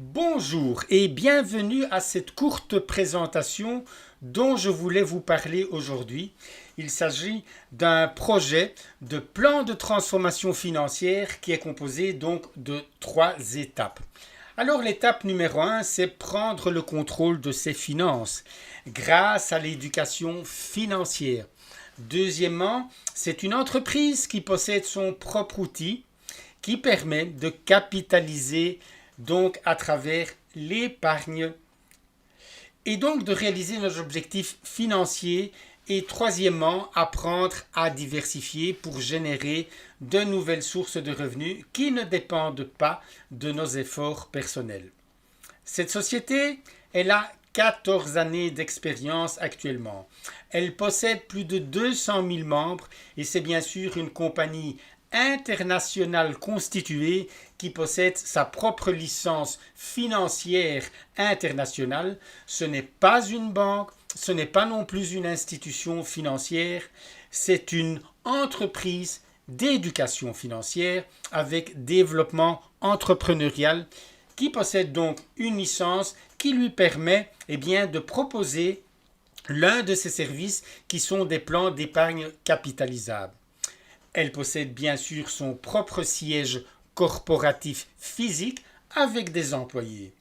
Bonjour et bienvenue à cette courte présentation dont je voulais vous parler aujourd'hui. Il s'agit d'un projet de plan de transformation financière qui est composé donc de 3 étapes. Alors l'étape numéro 1, c'est prendre le contrôle de ses finances grâce à l'éducation financière. Deuxièmement, c'est une entreprise qui possède son propre outil qui permet de capitaliser donc à travers l'épargne et donc de réaliser nos objectifs financiers et troisièmement apprendre à diversifier pour générer de nouvelles sources de revenus qui ne dépendent pas de nos efforts personnels. Cette société, elle a 14 années d'expérience actuellement. Elle possède plus de 200 000 membres et c'est bien sûr une compagnie internationale constituée qui possède sa propre licence financière internationale. Ce n'est pas une banque, ce n'est pas non plus une institution financière, c'est une entreprise d'éducation financière avec développement entrepreneurial qui possède donc une licence qui lui permet de proposer l'un de ses services qui sont des plans d'épargne capitalisable. Elle possède bien sûr son propre siège corporatif physique avec des employés.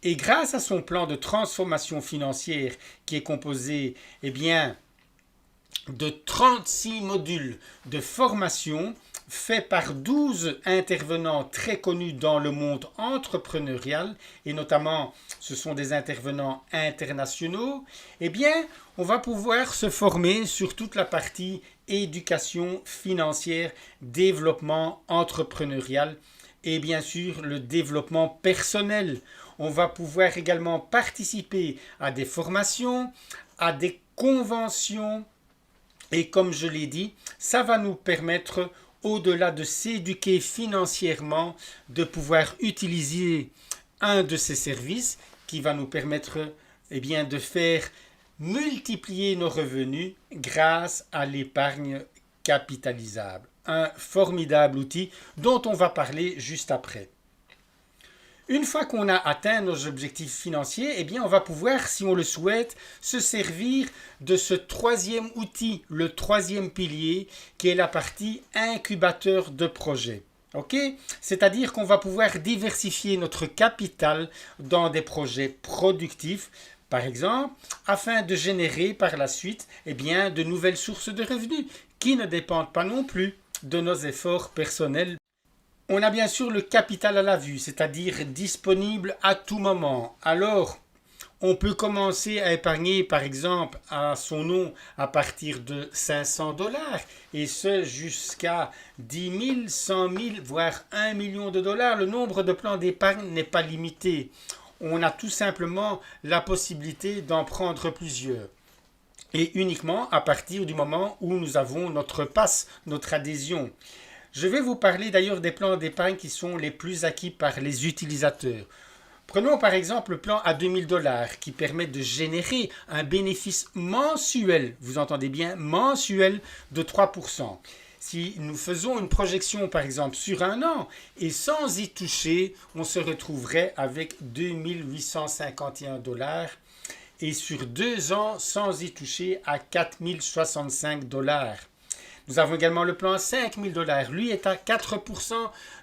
Et grâce à son plan de transformation financière qui est composé de 36 modules de formation faits par 12 intervenants très connus dans le monde entrepreneurial et notamment ce sont des intervenants internationaux, on va pouvoir se former sur toute la partie éducation financière, développement entrepreneurial et bien sûr le développement personnel. On va pouvoir également participer à des formations, à des conventions et comme je l'ai dit, ça va nous permettre au-delà de s'éduquer financièrement, de pouvoir utiliser un de ces services qui va nous permettre de faire multiplier nos revenus grâce à l'épargne capitalisable. Un formidable outil dont on va parler juste après. Une fois qu'on a atteint nos objectifs financiers, on va pouvoir, si on le souhaite, se servir de ce troisième outil, le troisième pilier, qui est la partie incubateur de projet. C'est-à-dire qu'on va pouvoir diversifier notre capital dans des projets productifs, par exemple, afin de générer par la suite de nouvelles sources de revenus qui ne dépendent pas non plus de nos efforts personnels. On a bien sûr le capital à la vue, c'est-à-dire disponible à tout moment. Alors, on peut commencer à épargner, par exemple, à son nom à partir de 500 $ et ce jusqu'à 10 000, 100 000, voire 1 million de dollars. Le nombre de plans d'épargne n'est pas limité. On a tout simplement la possibilité d'en prendre plusieurs. Et uniquement à partir du moment où nous avons notre passe, notre adhésion. Je vais vous parler d'ailleurs des plans d'épargne qui sont les plus acquis par les utilisateurs. Prenons par exemple le plan à 2 000 $ qui permet de générer un bénéfice mensuel, vous entendez bien, mensuel de 3%. Si nous faisons une projection par exemple sur un an et sans y toucher, on se retrouverait avec 2 851 $ et sur 2 ans sans y toucher à 4 065 $. Nous avons également le plan à 5 000 $. Lui est à 4%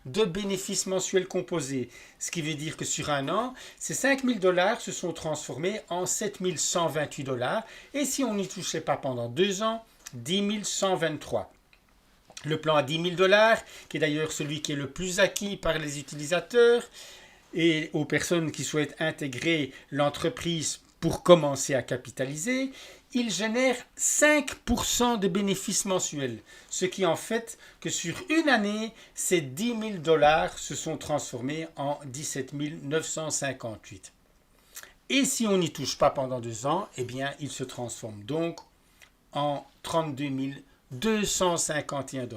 de bénéfices mensuels composés. Ce qui veut dire que sur un an, ces 5 000 $ se sont transformés en 7 128 $. Et si on n'y touchait pas pendant 2 ans, 10 123. Le plan à 10 000 $, qui est d'ailleurs celui qui est le plus acquis par les utilisateurs et aux personnes qui souhaitent intégrer l'entreprise pour commencer à capitaliser, il génère 5% de bénéfices mensuels. Ce qui en fait que sur une année, ces 10 000 $ se sont transformés en 17 958. Et si on n'y touche pas pendant 2 ans, il se transforme donc en 32 251 $.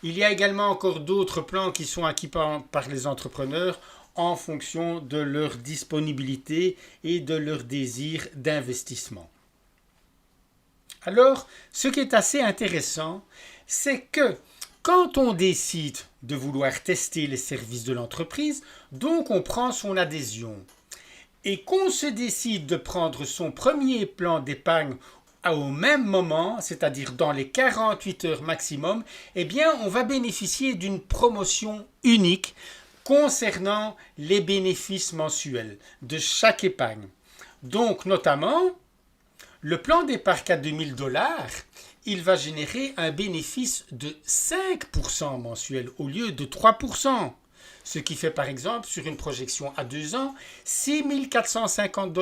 Il y a également encore d'autres plans qui sont acquis par les entrepreneurs en fonction de leur disponibilité et de leur désir d'investissement. Alors, ce qui est assez intéressant, c'est que Quand on décide de vouloir tester les services de l'entreprise, donc on prend son adhésion. Et qu'on se décide de prendre son premier plan d'épargne au même moment, c'est-à-dire dans les 48 heures maximum, eh bien on va bénéficier d'une promotion unique concernant les bénéfices mensuels de chaque épargne. Donc notamment, le plan d'épargne à $2000, il va générer un bénéfice de 5% mensuel au lieu de 3%. Ce qui fait par exemple sur une projection à 2 ans $6 450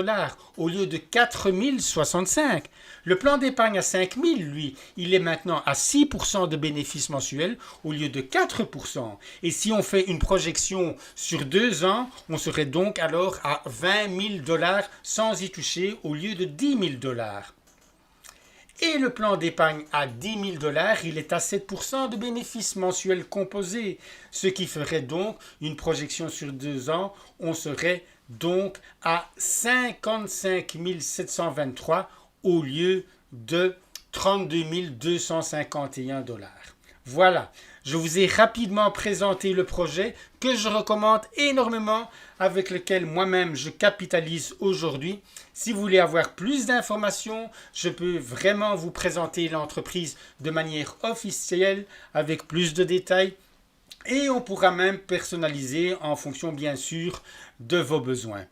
au lieu de 4 065. Le plan d'épargne à 5 000, lui, il est maintenant à 6% de bénéfices mensuels au lieu de 4%. Et si on fait une projection sur 2 ans, on serait donc alors à $20 000 sans y toucher au lieu de $10 000. Et le plan d'épargne à $10 000, il est à 7% de bénéfices mensuels composés, ce qui ferait donc une projection sur 2 ans, on serait donc à 55 723 au lieu de 32 251 $. Voilà, je vous ai rapidement présenté le projet que je recommande énormément, avec lequel moi-même je capitalise aujourd'hui. Si vous voulez avoir plus d'informations, je peux vraiment vous présenter l'entreprise de manière officielle avec plus de détails et on pourra même personnaliser en fonction bien sûr de vos besoins.